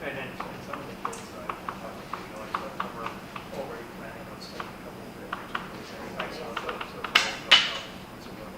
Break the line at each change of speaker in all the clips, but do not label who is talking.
And then some of the kids, like we're already planning on staying a couple of days. I saw those, so no problem whatsoever.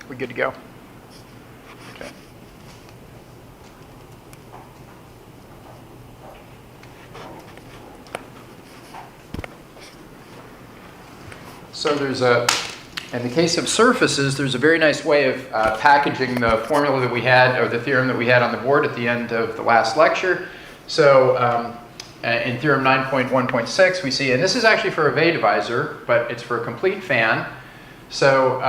We good to go? Okay. So there's in the case of surfaces, there's a very nice way of packaging the formula that we had, or the theorem that we had on the board at the end of the last lecture. So in theorem 9.1.6, we see, and this is actually for a Vey divisor, but it's for a complete fan. So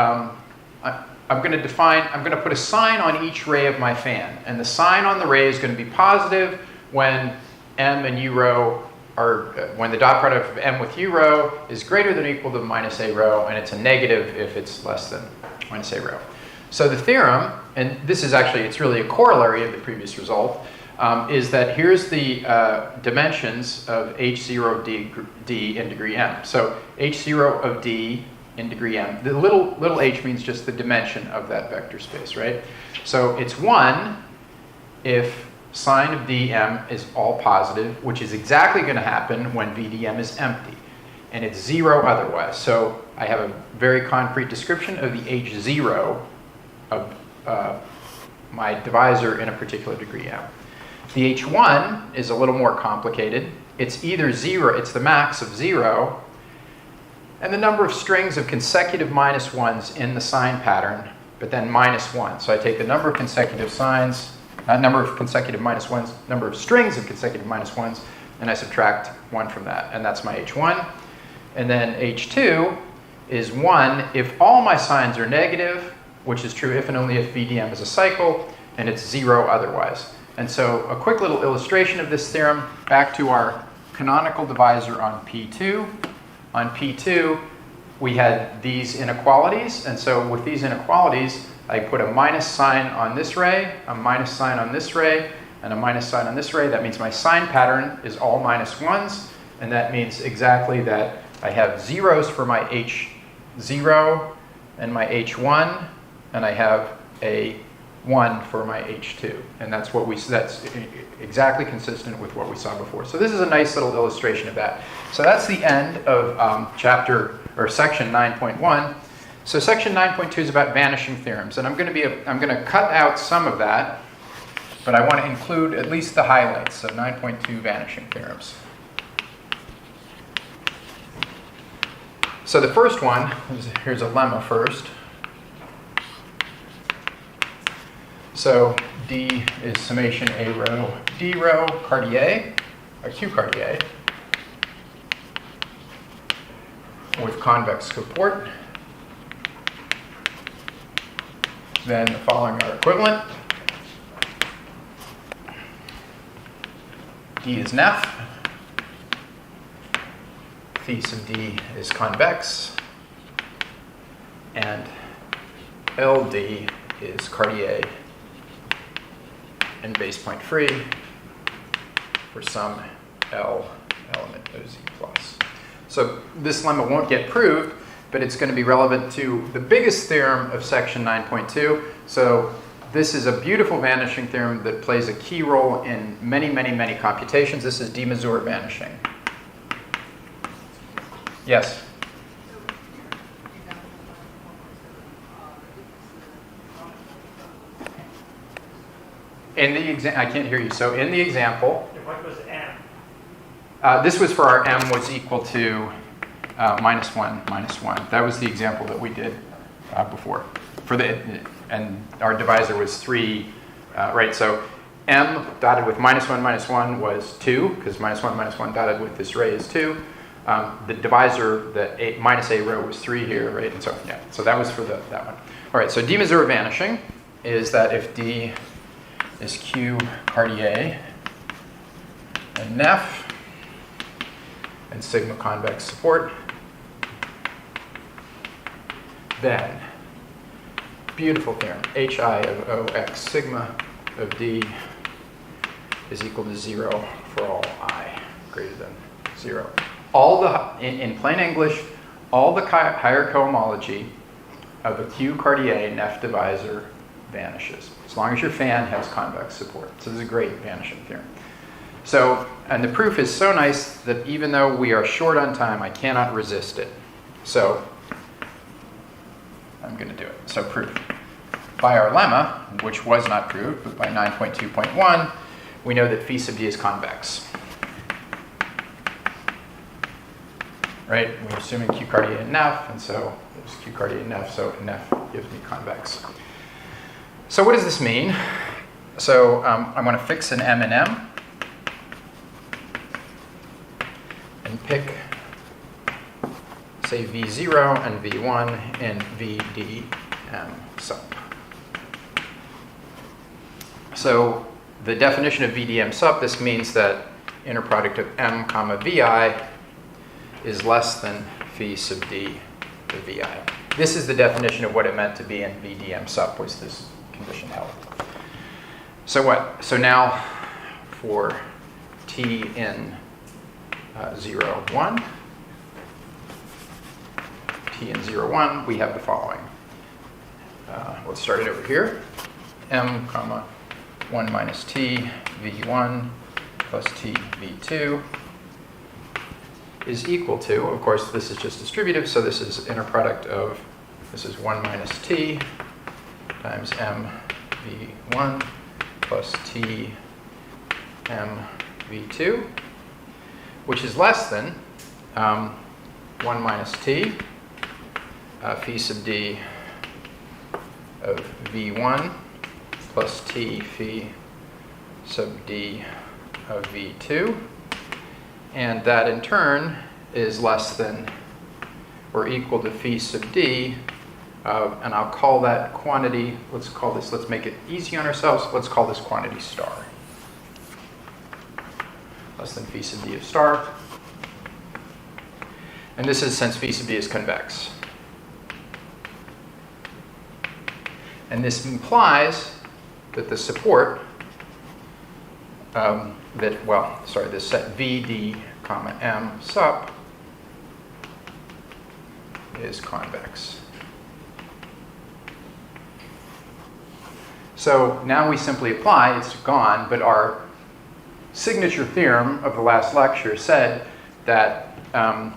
I'm going to put a sign on each ray of my fan. And the sign on the ray is going to be positive when m and u rho are, when the dot product of m with u rho is greater than or equal to minus a rho, and it's a negative if it's less than minus a rho. So the theorem, and this is actually, it's really a corollary of the previous result, is that here's the dimensions of h0 of d in degree m. So h0 of d in degree m. The little h means just the dimension of that vector space, right? So it's 1 if sine of dm is all positive, which is exactly going to happen when vdm is empty. And it's 0 otherwise. So I have a very concrete description of the h0 of my divisor in a particular degree m. The h1 is a little more complicated. It's either 0, it's the max of 0, and the number of strings of consecutive minus 1s in the sign pattern, but then minus 1. So I take the number of consecutive signs, number of consecutive minus 1s, number of strings of consecutive minus 1s, and I subtract 1 from that, and that's my h1. And then h2 is 1 if all my signs are negative, which is true if and only if VDM is a cycle, and it's 0 otherwise. And so a quick little illustration of this theorem, back to our canonical divisor on P2. On P2, we had these inequalities, and so with these inequalities, I put a minus sign on this ray, a minus sign on this ray, and a minus sign on this ray. That means my sign pattern is all minus 1s, and that means exactly that I have zeros for my h0 and my h1, and I have a 1 for my h2. And that's exactly consistent with what we saw before. So this is a nice little illustration of that. So that's the end of section 9.1. So section 9.2 is about vanishing theorems, and I'm going to cut out some of that but I want to include at least the highlights, so 9.2 vanishing theorems. So the first one, here's a lemma first. So D is summation A rho D rho Cartier, or Q Cartier, with convex support. Then the following are equivalent. D is Neff. Phi sub D is convex. And LD is Cartier and base point free for some L element OZ plus. So this lemma won't get proved, but it's going to be relevant to the biggest theorem of section 9.2. So this is a beautiful vanishing theorem that plays a key role in many, many, many computations. This is de Mazur vanishing. Yes? In the example, I can't hear you. So in the example,
What was M?
this was for our M was equal to minus 1, minus 1. That was the example that we did before. And our divisor was 3, right? So M dotted with minus 1 was 2, because minus 1 dotted with this ray is 2. The divisor, minus A rho was 3 here, right? And so, yeah, so that was for that one. All right, so de Mazur vanishing is that if D is Q Cartier and Neff and sigma convex support, then beautiful theorem, Hi of Ox sigma of D is equal to 0 for all I greater than 0. All the, in plain English, all the higher cohomology of a Q Cartier Neff divisor vanishes, as long as your fan has convex support. So this is a great vanishing theorem. So, and the proof is so nice that even though we are short on time, I cannot resist it. So I'm going to do it. So proof. By our lemma, which was not proved, but by 9.2.1, we know that phi sub D is convex. Right? We're assuming Q Cartier and Neff, and so there's Q Cartier and Neff, so Neff gives me convex. So what does this mean? So I want to fix an M and M and pick, say, V0 and V1 in VDM sup. So the definition of VDM sup, this means that inner product of M comma VI is less than phi sub D to VI. This is the definition of what it meant to be in VDM sup, was this condition held. So what? So now for T in 0, 1, T in 0, 1, we have the following. Let's start it over here. M comma 1 minus T V1 plus T V2 is equal to, of course, this is just distributive, so this is inner product of, this is 1 minus T times M V1 plus T M V2, which is less than 1 minus T phi sub D of V1 plus T phi sub D of V2. And that in turn is less than or equal to phi sub D, and I'll call that quantity, let's make it easy on ourselves, let's call this quantity star. Less than phi sub D of star. And this is since phi sub D is convex. And this implies that the support, this set VD comma M sup is convex. So now we simply apply, it's gone, but our signature theorem of the last lecture said that, well,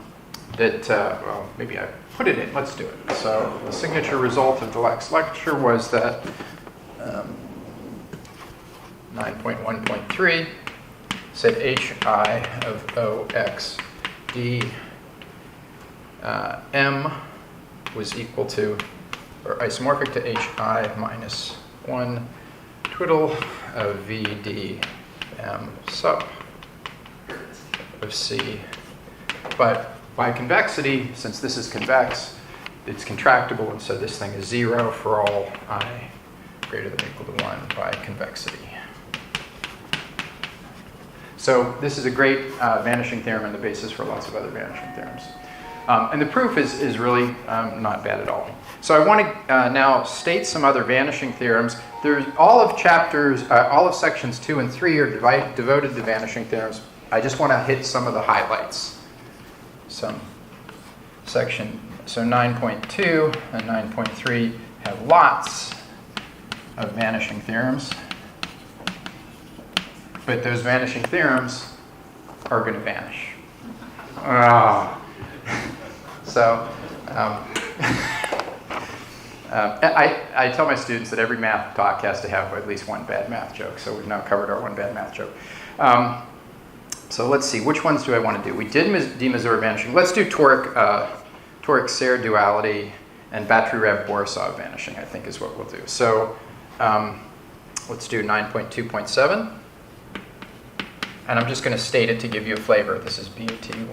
maybe I put it in, let's do it. So the signature result of the last lecture was that 9.1.3 said hi of OX d m was equal to, or isomorphic to hi minus 1 twiddle of vd m sub of c. But by convexity, since this is convex, it's contractible, and so this thing is 0 for all I greater than or equal to 1 by convexity. So this is a great vanishing theorem and the basis for lots of other vanishing theorems. And the proof is really not bad at all. So I want to now state some other vanishing theorems. There's all of sections 2 and 3 are devoted to vanishing theorems. I just want to hit some of the highlights. So 9.2 and 9.3 have lots of vanishing theorems. But those vanishing theorems are going to vanish. So I tell my students that every math talk has to have at least one bad math joke. So we've now covered our one bad math joke. So let's see, which ones do I want to do? We did de Mazur vanishing. Let's do Toric-Serre duality and Battery-Rev-Borisov vanishing, I think is what we'll do. So let's do 9.2.7. And I'm just going to state it to give you a flavor. This is BATY,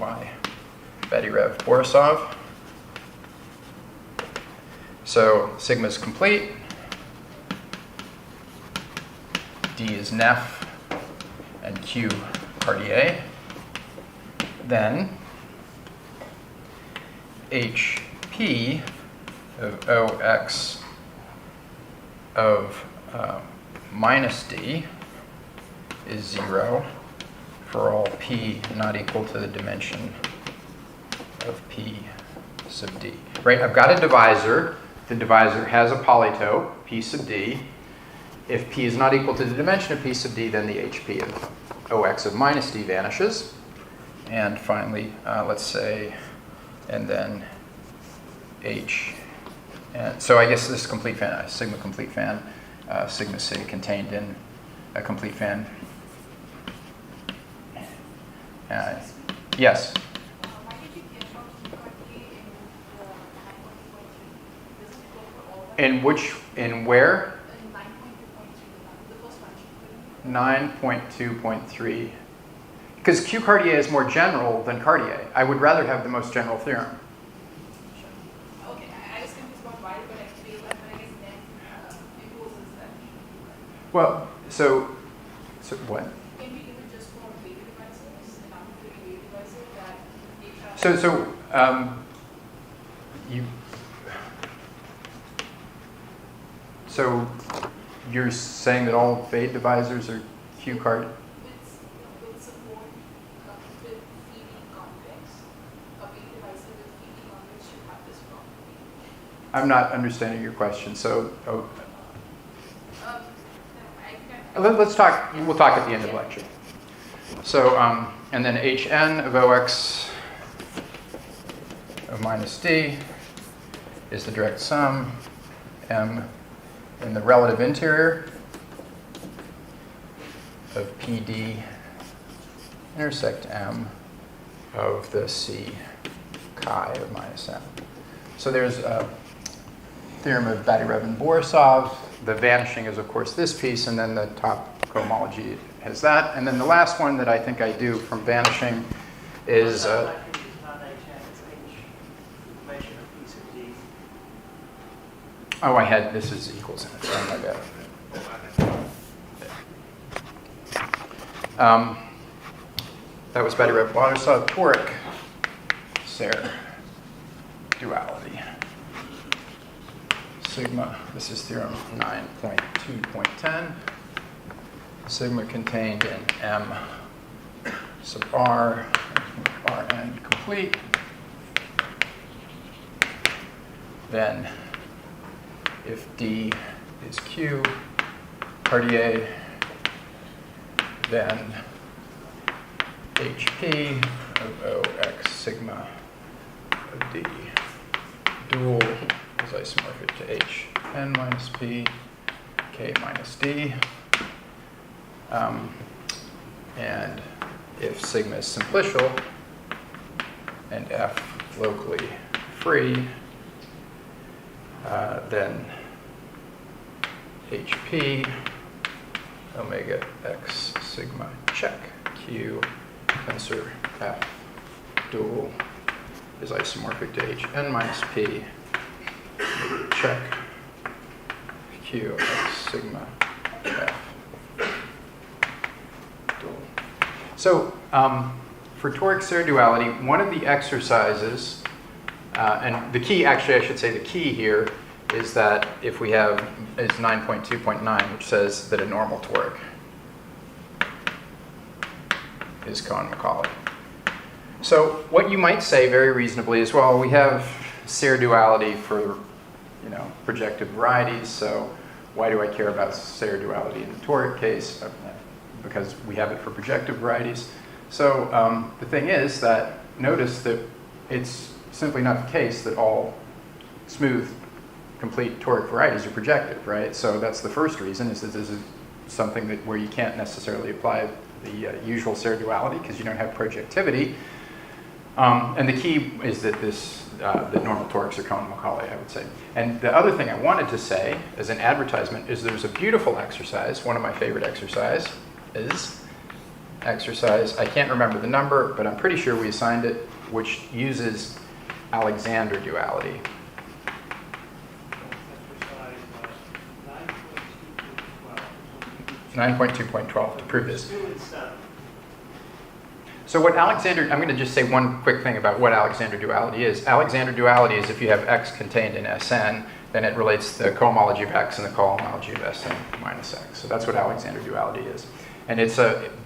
Battery-Rev-Borisov. So sigma is complete. D is Neff, and Q Cartier. Then HP of OX of minus D is 0 for all P not equal to the dimension of P sub D. Right, I've got a divisor. The divisor has a polytope, P sub D. If P is not equal to the dimension of P sub D, then the HP of OX of minus D vanishes. And finally, let's say, and then H. And so I guess this is complete fan, sigma complete fan, sigma sig contained in a complete fan. Yes?
Why did you get from Q in the 9.2.3?
In which, in where?
In 9.2.3, the first one.
9.2.3. Because Q Cartier is more general than Cartier. I would rather have the most general theorem.
Sure. Okay, I was confused about why, but I feel that, but I guess then imposes that.
Well, so what?
Can we do it just for weighted devices, and not for weighted devices that
So you're saying that all Fade divisors are Q card?
with support with feeding convex, a weighted device with feeding convex should have this property.
I'm not understanding your question. So
I
let's talk. We'll talk at the end of the lecture. So and then Hn of OX of minus D is the direct sum M in the relative interior of PD intersect M of the C chi of minus M. So there's a theorem of Battery-Rev-Borisov. The vanishing is, of course, this piece, and then the top cohomology has that. And then the last one that I think I do from vanishing is...
It's not H, it's H, measure of P sub D.
oh, I had this is equals in it. Oh, my bad. That was Battery-Rev-Borisov, Toric, Serre duality. Sigma, this is theorem 9.2.10. Sigma contained in M sub R, Rn complete. Then if D is Q Cartier, then HP of OX sigma of D dual is isomorphic to H n minus P K minus D. And if sigma is simplicial and f locally free, then HP omega x sigma check Q tensor F dual is isomorphic to Hn minus P check Q x sigma F dual. So for toric seriduality, one of the exercises, and the key, actually I should say the key here is that if we have, is 9.2.9, which says that a normal toric is Cohen-Macaulay. So what you might say very reasonably is, well, we have seriduality for, projective varieties, so why do I care about seriduality in the toric case? Because we have it for projective varieties. So the thing is that notice that it's simply not the case that all smooth, complete toric varieties are projective, right? So that's the first reason, is that this is something that where you can't necessarily apply the usual seriduality because you don't have projectivity. And the key is that that normal torics are Cohen-Macaulay, I would say. And the other thing I wanted to say as an advertisement is there's a beautiful exercise, one of my favorite exercises, I can't remember the number, but I'm pretty sure we assigned it, which uses Alexander duality. 9.2.12 to prove this. So what Alexander, I'm going to just say one quick thing about what Alexander duality is. Alexander duality is if you have x contained in Sn, then it relates the cohomology of x and the cohomology of Sn minus x. So that's what Alexander duality is. And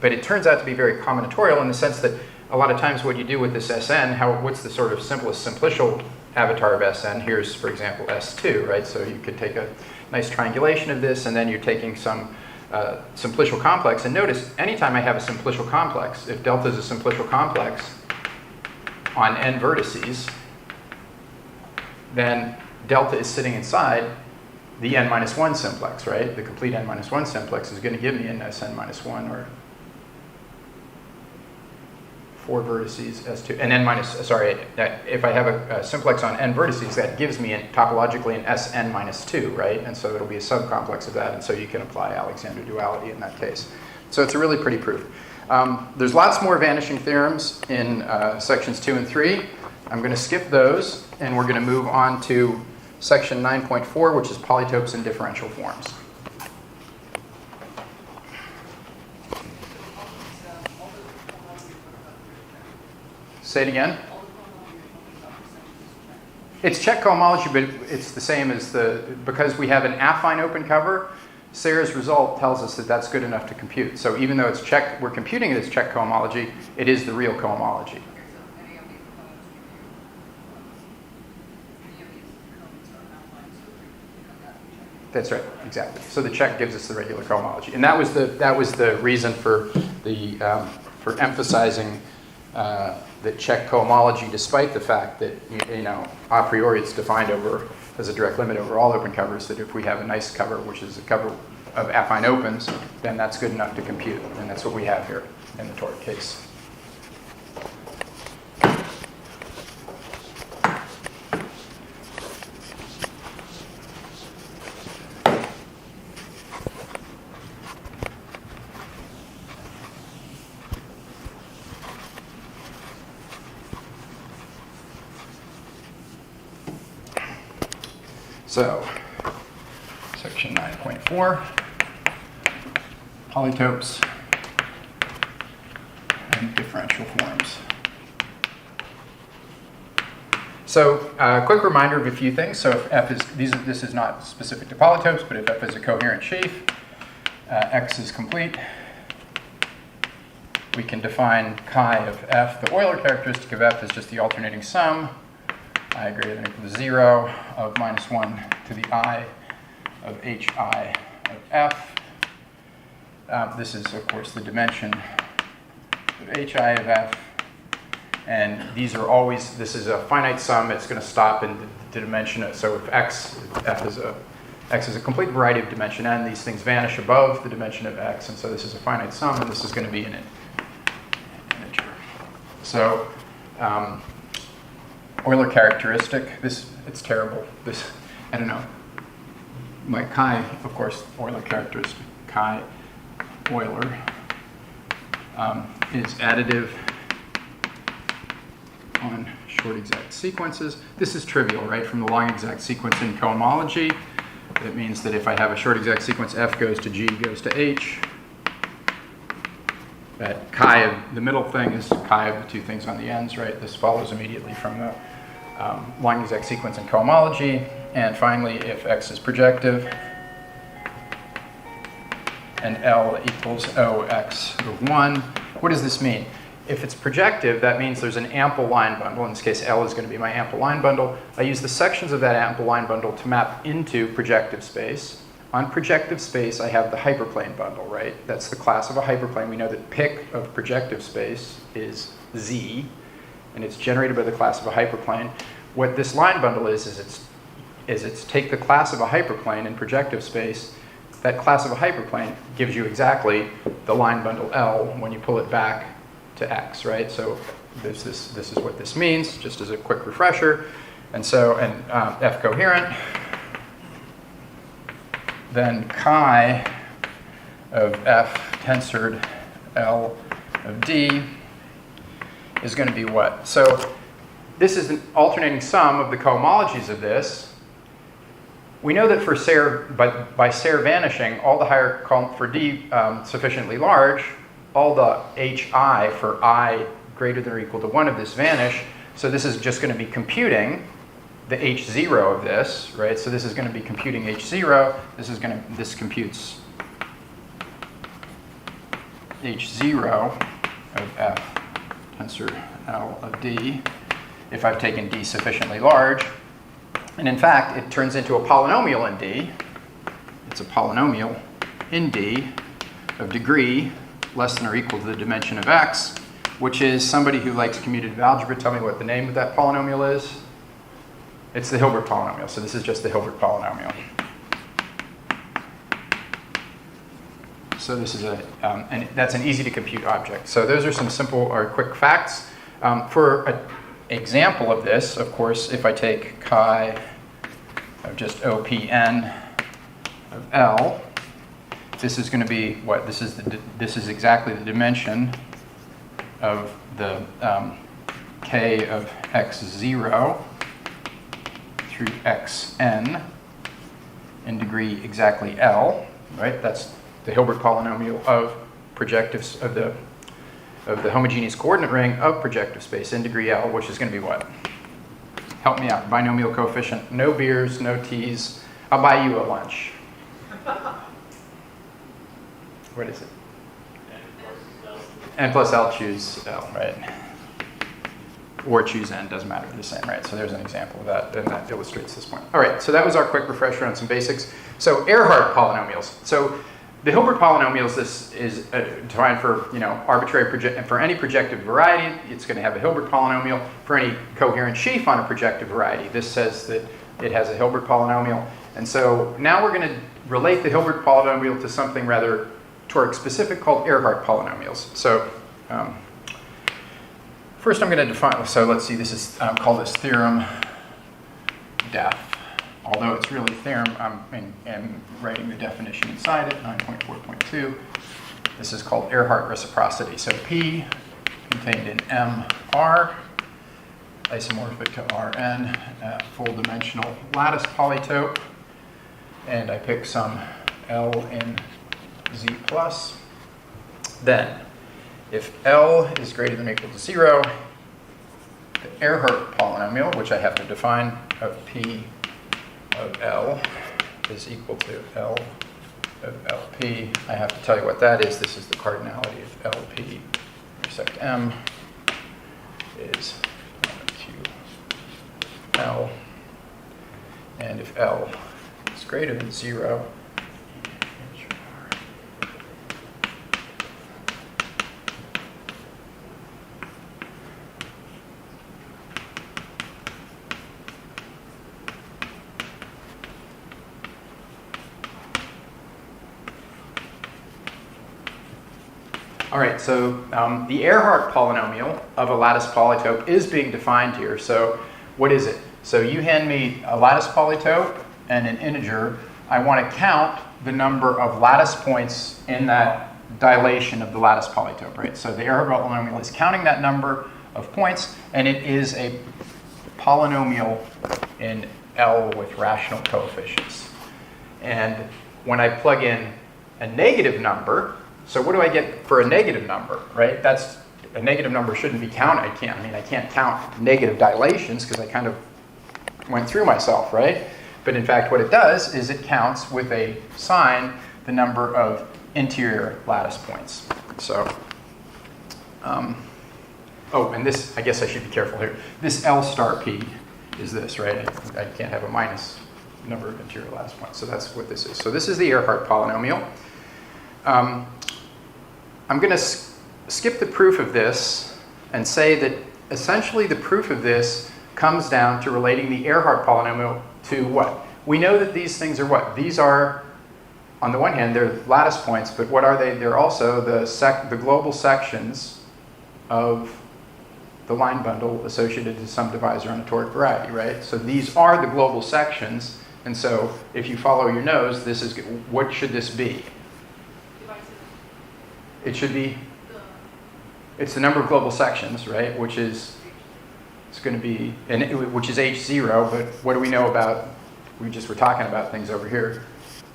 but it turns out to be very combinatorial in the sense that a lot of times what you do with this Sn, what's the sort of simplest simplicial avatar of Sn? Here's, for example, S2, right? So you could take a nice triangulation of this, and then you're taking some simplicial complex. And notice, anytime I have a simplicial complex, if delta is a simplicial complex on n vertices, then delta is sitting inside the n minus 1 simplex, right? The complete n minus 1 simplex is going to give me an Sn minus 1, or 4 vertices S2, and n minus, sorry, if I have a simplex on n vertices, that gives me topologically an Sn minus 2, right? And so it'll be a subcomplex of that, and so you can apply Alexander duality in that case. So it's a really pretty proof. There's lots more vanishing theorems in sections 2 and 3. I'm going to skip those, and we're going to move on to section 9.4, which is polytopes and differential forms. Say it again. It's check cohomology, but it's the same as because we have an affine open cover, Serre's result tells us that that's good enough to compute. So even though it's check, we're computing it as check cohomology, it is the real cohomology. That's right, exactly. So the check gives us the regular cohomology, and that was the reason for for emphasizing that check cohomology, despite the fact that a priori it's defined as a direct limit over all open covers. That if we have a nice cover, which is a cover of affine opens, then that's good enough to compute, and that's what we have here in the toric case. So, section 9.4, polytopes and differential forms. So, quick reminder of a few things. So, if f is this is not specific to polytopes, but if f is a coherent sheaf, x is complete. We can define chi of f. The Euler characteristic of f is just the alternating sum. I greater than or equal to 0 of minus 1 to the I of hi of f. This is, of course, the dimension of hi of f. And these are always, this is a finite sum. It's going to stop in the dimension. So if f is a X is a complete variety of dimension n. These things vanish above the dimension of X, and so this is a finite sum, and this is going to be an integer. So Euler characteristic, it's terrible. I don't know. My chi, of course, Euler characteristic, chi Euler is additive on short exact sequences. This is trivial, right? From the long exact sequence in cohomology, it means that if I have a short exact sequence, F goes to G goes to H, that chi of the middle thing is chi of the two things on the ends, right? This follows immediately from the long exact sequence in cohomology. And finally, if X is projective and L equals OX of 1, what does this mean? If it's projective, that means there's an ample line bundle. In this case, L is going to be my ample line bundle. I use the sections of that ample line bundle to map into projective space. On projective space, I have the hyperplane bundle, right? That's the class of a hyperplane. We know that pic of projective space is Z, and it's generated by the class of a hyperplane. What this line bundle is it's take the class of a hyperplane in projective space. That class of a hyperplane gives you exactly the line bundle L when you pull it back to X, right? So this is what this means, just as a quick refresher. And so, F coherent, then chi of F tensored L of D is going to be what? So this is an alternating sum of the cohomologies of this. We know that for Serre, by Serre vanishing, all the higher for D sufficiently large, all the HI for I greater than or equal to 1 of this vanish. So this is just going to be computing the H0 of this, right? So this is going to be computing H0. This computes H0 of F tensor L of D if I've taken D sufficiently large. And in fact, it turns into a polynomial in D. It's a polynomial in D of degree less than or equal to the dimension of X, which is somebody who likes commutative algebra. Tell me what the name of that polynomial is. It's the Hilbert polynomial. So this is just the Hilbert polynomial. So this is and that's an easy to compute object. So those are some simple or quick facts. For an example of this, of course, if I take chi of just OPN of L, this is going to be what? This is exactly the dimension of the K of X0 through Xn in degree exactly L, right? That's the Hilbert polynomial of projectives of the homogeneous coordinate ring of projective space in degree L, which is going to be what? Help me out. Binomial coefficient. No beers, no teas. I'll buy you a lunch. What is it? N plus L, choose L, right? Or choose N, doesn't matter, they're the same, right? So there's an example of that, and that illustrates this point. All right, so that was our quick refresher on some basics. So Earhart polynomials. So the Hilbert polynomials, this is defined for arbitrary for any projective variety. It's going to have a Hilbert polynomial. For any coherent sheaf on a projective variety, this says that it has a Hilbert polynomial. And so now we're going to relate the Hilbert polynomial to something rather Toric specific called Earhart polynomials. So first I'm going to define, so let's see, this is call this theorem def. Although it's really theorem, I'm writing the definition inside it, 9.4.2. This is called Earhart Reciprocity. So P contained in MR, isomorphic to Rn, full dimensional lattice polytope. And I pick some L in Z plus. Then, if L is greater than or equal to 0, the Earhart polynomial, which I have to define, of P of L is equal to L of LP. I have to tell you what that is. This is the cardinality of LP intersect M is QL. And if L is greater than 0, All right, so the Earhart polynomial of a lattice polytope is being defined here. So what is it? So you hand me a lattice polytope and an integer. I want to count the number of lattice points in that dilation of the lattice polytope, right? So the Earhart polynomial is counting that number of points, and it is a polynomial in L with rational coefficients. And when I plug in a negative number, so what do I get for a negative number, right? That's a negative number shouldn't be counted. I can't count negative dilations because I kind of went through myself, right? But in fact, what it does is it counts with a sign the number of interior lattice points. So, oh, and this, I guess I should be careful here. This L star P is this, right? I can't have a minus number of interior lattice points. So that's what this is. So this is the Earhart polynomial. I'm going to skip the proof of this and say that essentially the proof of this comes down to relating the Earhart polynomial to what? We know that these things are what? These are, on the one hand, they're lattice points, but what are they? They're also the global sections of the line bundle associated to some divisor on a toric variety, right? So these are the global sections, and so if you follow your nose, this is, what should this be? It should be, it's the number of global sections, right? Which is, it's going to be, which is H0, but what do we know about, we just were talking about things over here.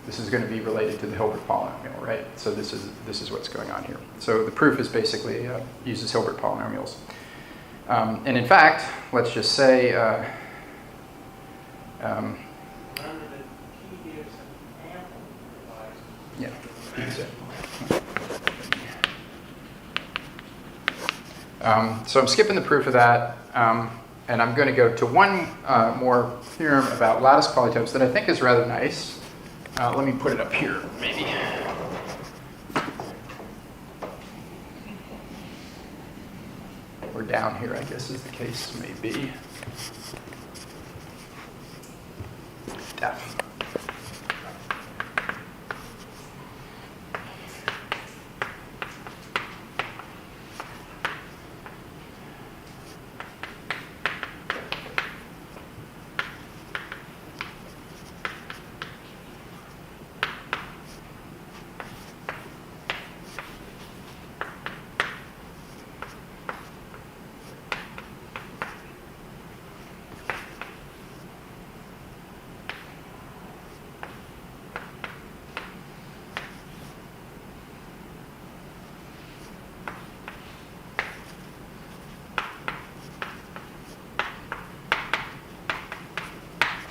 This is going to be related to the Hilbert polynomial, right? So this is what's going on here. So the proof is basically uses Hilbert polynomials. And in fact, let's just say,
Remember that P is an ample divisor.
yeah, P is it. So I'm skipping the proof of that, and I'm going to go to one more theorem about lattice polytopes that I think is rather nice. Let me put it up here, maybe. Or down here, I guess, as the case may be. Down.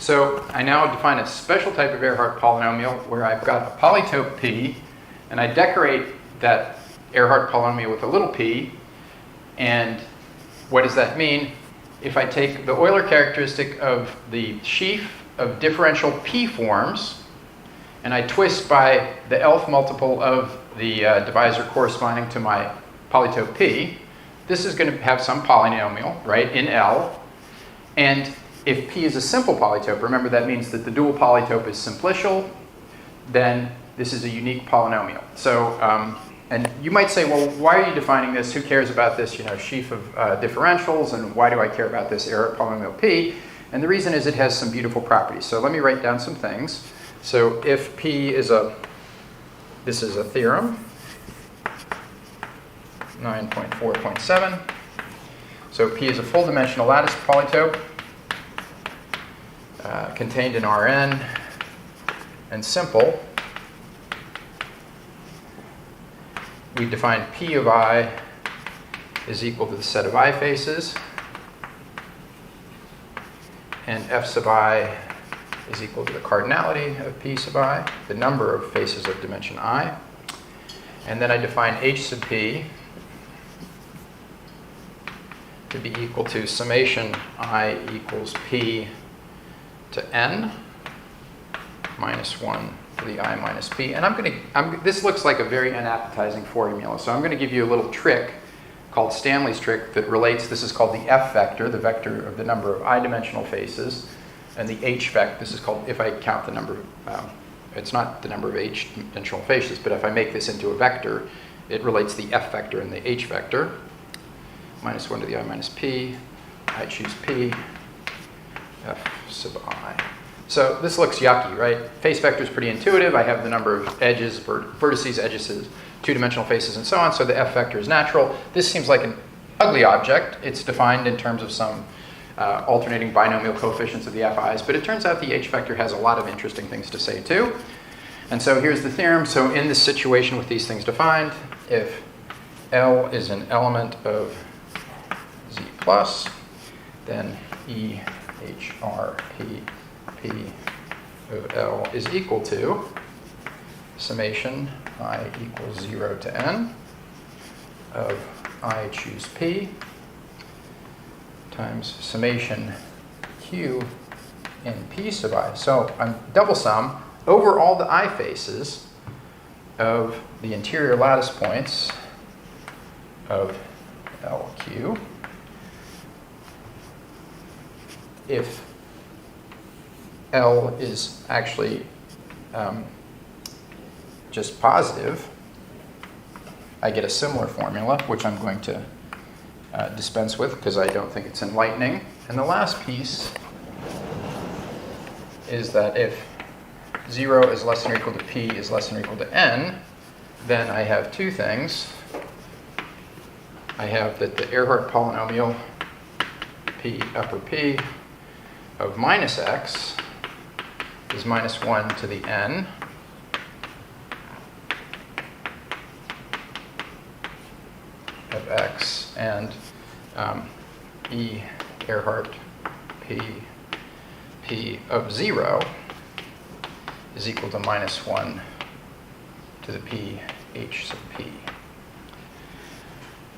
So I now define a special type of Earhart polynomial where I've got a polytope P, and I decorate that Earhart polynomial with a little p. And what does that mean? If I take the Euler characteristic of the sheaf of differential p forms, and I twist by the Elf multiple of the divisor corresponding to my polytope P, this is going to have some polynomial, right, in L. And if P is a simple polytope, remember that means that the dual polytope is simplicial, then this is a unique polynomial. So, and you might say, well, why are you defining this? Who cares about this, sheaf of differentials, and why do I care about this Earhart polynomial P? And the reason is it has some beautiful properties. So let me write down some things. So if P is this is a theorem, 9.4.7. So P is a full dimensional lattice polytope contained in Rn and simple. We define P of I is equal to the set of I faces, and F sub I is equal to the cardinality of P sub I, the number of faces of dimension I. And then I define H sub P to be equal to summation I equals P to N minus 1 to the I minus P. And this looks like a very unappetizing formula, so I'm going to give you a little trick called Stanley's trick that relates, this is called the F vector, the vector of the number of I-dimensional faces, and the H vector, this is called, if I count the number, it's not the number of H-dimensional faces, but if I make this into a vector, it relates the F vector and the H vector. Minus 1 to the I minus P. I choose P. F sub I. So this looks yucky, right? Face vector is pretty intuitive. I have the number of edges, vertices, edges, two-dimensional faces, and so on. So the F vector is natural. This seems like an ugly object. It's defined in terms of some alternating binomial coefficients of the FIs. But it turns out the H vector has a lot of interesting things to say, too. And so here's the theorem. So in this situation with these things defined, if L is an element of Z plus, then E, H, R, P, P of L is equal to summation I equals 0 to n of I choose P times summation Q in P sub I. So I'm double sum over all the I faces of the interior lattice points of LQ. If L is actually just positive, I get a similar formula, which I'm going to dispense with because I don't think it's enlightening. And the last piece is that if 0 is less than or equal to P is less than or equal to N, then I have two things. I have that the Earhart polynomial P upper P of minus x is minus 1 to the n of x, and E Earhart P of 0 is equal to minus 1 to the P H sub P.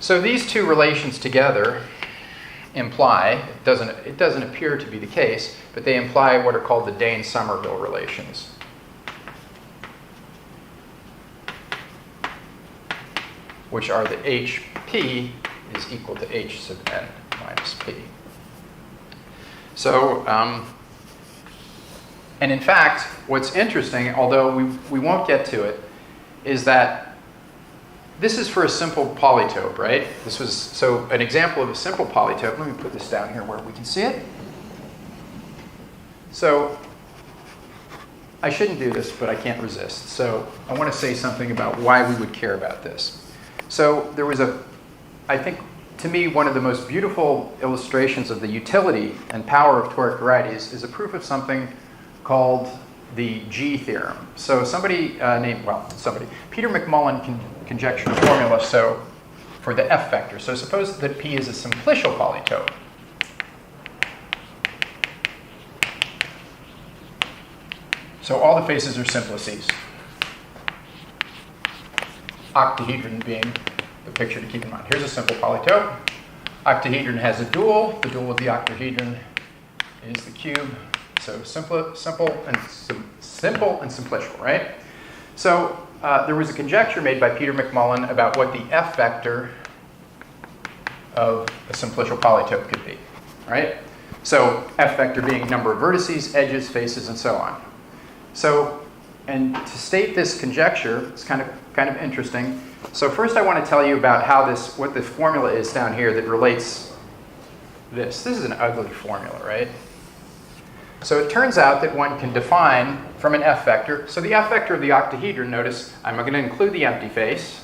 So these two relations together imply, it doesn't appear to be the case, but they imply what are called the Dane Somerville relations. Which are that HP is equal to H sub n minus P. So, and in fact, what's interesting, although we won't get to it, is that this is for a simple polytope, right? This was, so an example of a simple polytope. Let me put this down here where we can see it. So I shouldn't do this, but I can't resist. So I want to say something about why we would care about this. So there was I think, to me, one of the most beautiful illustrations of the utility and power of toric varieties is a proof of something called the G theorem. So somebody Peter McMullen conjectured a formula for the F vector. So suppose that P is a simplicial polytope. So all the faces are simplices. Octahedron being the picture to keep in mind. Here's a simple polytope. Octahedron has a dual. The dual of the octahedron is the cube. So simple and simplicial, right? So there was a conjecture made by Peter McMullen about what the F vector of a simplicial polytope could be, right? So F vector being number of vertices, edges, faces, and so on. So, and to state this conjecture, it's kind of interesting. So first I want to tell you about what the formula is down here that relates this. This is an ugly formula, right? So it turns out that one can define from an F vector. So the F vector of the octahedron, notice I'm going to include the empty face.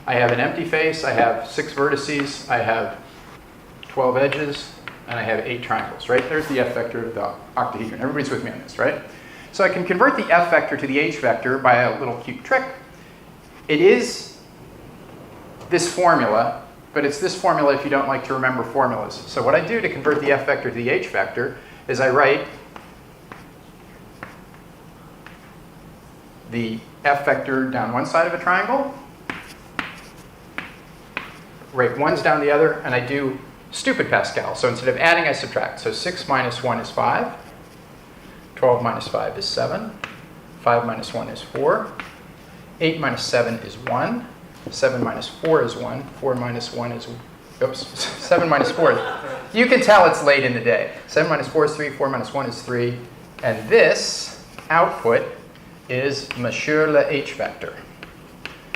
I have an empty face, I have 6 vertices, I have 12 edges, and I have 8 triangles, right? There's the F vector of the octahedron. Everybody's with me on this, right? So I can convert the F vector to the H vector by a little cute trick. It is this formula, but it's this formula if you don't like to remember formulas. So what I do to convert the F vector to the H vector is I write the F vector down one side of a triangle, write ones down the other, and I do stupid Pascal. So instead of adding, I subtract. So 6 minus 1 is 5. 12 minus 5 is 7. 5 minus 1 is 4. 8 minus 7 is 1. 7 minus 4 is 1. 4 minus 1 is, 7 minus 4. You can tell it's late in the day. 7 minus 4 is 3. 4 minus 1 is 3. And this output is Monsieur le H vector.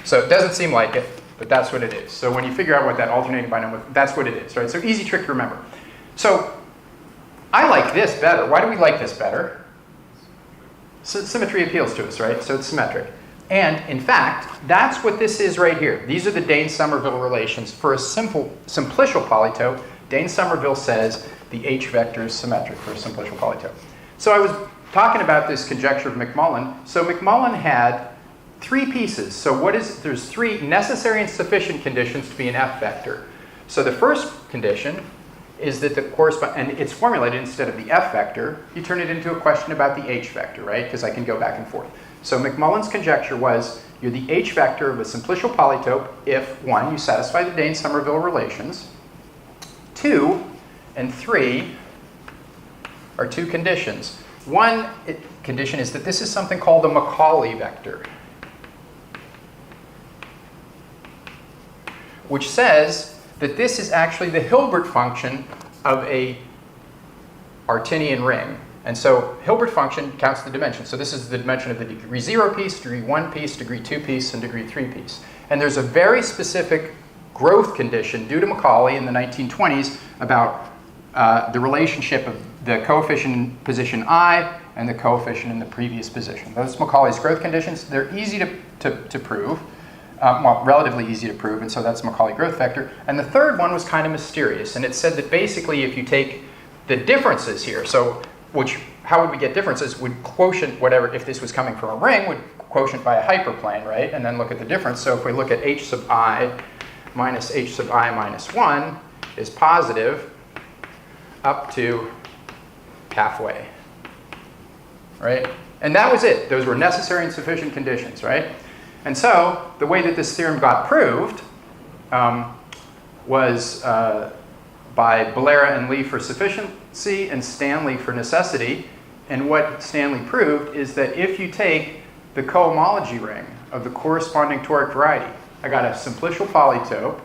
So it doesn't seem like it, but that's what it is. So when you figure out what that alternating binomial, that's what it is, right? So easy trick to remember. So I like this better. Why do we like this better? Symmetry appeals to us, right? So it's symmetric. And in fact, that's what this is right here. These are the Dane-Somerville relations. For a simplicial polytope, Dane-Somerville says the H vector is symmetric for a simplicial polytope. So I was talking about this conjecture of McMullen. So McMullen had three pieces. So there's three necessary and sufficient conditions to be an F vector. So the first condition is that and it's formulated instead of the F vector, you turn it into a question about the H vector, right? Because I can go back and forth. So McMullen's conjecture was you're the H vector of a simplicial polytope if, 1, you satisfy the Dane-Somerville relations, 2 and 3 are two conditions. One condition is that this is something called the Macaulay vector, which says that this is actually the Hilbert function of a Artinian ring. And so Hilbert function counts the dimensions. So this is the dimension of the degree 0 piece, degree 1 piece, degree 2 piece, and degree 3 piece. And there's a very specific growth condition due to Macaulay in the 1920s about the relationship of the coefficient in position I and the coefficient in the previous position. Those Macaulay's growth conditions, they're easy to prove. Well, relatively easy to prove, and so that's Macaulay growth vector. And the third one was kind of mysterious, and it said that basically if you take the differences here, so how would we get differences? Would quotient whatever, if this was coming from a ring, would quotient by a hyperplane, right? And then look at the difference. So if we look at h sub I minus h sub I minus 1 is positive up to halfway, right? And that was it. Those were necessary and sufficient conditions, right? And so the way that this theorem got proved was by Balera and Lee for sufficiency and Stanley for necessity. And what Stanley proved is that if you take the cohomology ring of the corresponding toric variety, I got a simplicial polytope,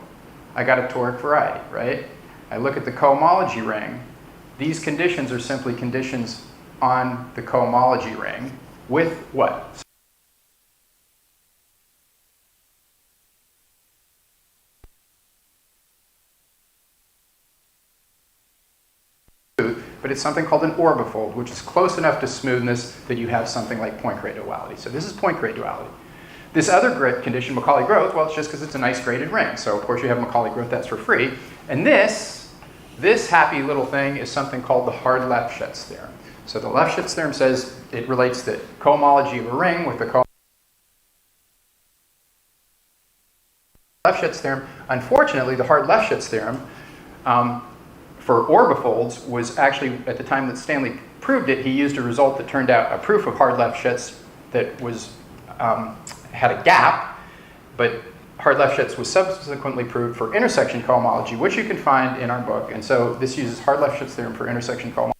I got a toric variety, right? I look at the cohomology ring. These conditions are simply conditions on the cohomology ring with what? But it's something called an orbifold, which is close enough to smoothness that you have something like point grade duality. So this is point grade duality. This other condition, Macaulay growth, well, it's just because it's a nice graded ring. So of course you have Macaulay growth, that's for free. And this happy little thing is something called the Hard-Lefschetz theorem. So the Lefschetz theorem says it relates the cohomology of a ring with the Lefschetz theorem. Unfortunately, the Hard-Lefschetz theorem for orbifolds was actually, at the time that Stanley proved it, he used a result that turned out a proof of Hard-Lefschetz that was had a gap, but Hard-Lefschetz was subsequently proved for intersection cohomology, which you can find in our book. And so this uses Hard-Lefschetz theorem for intersection cohomology.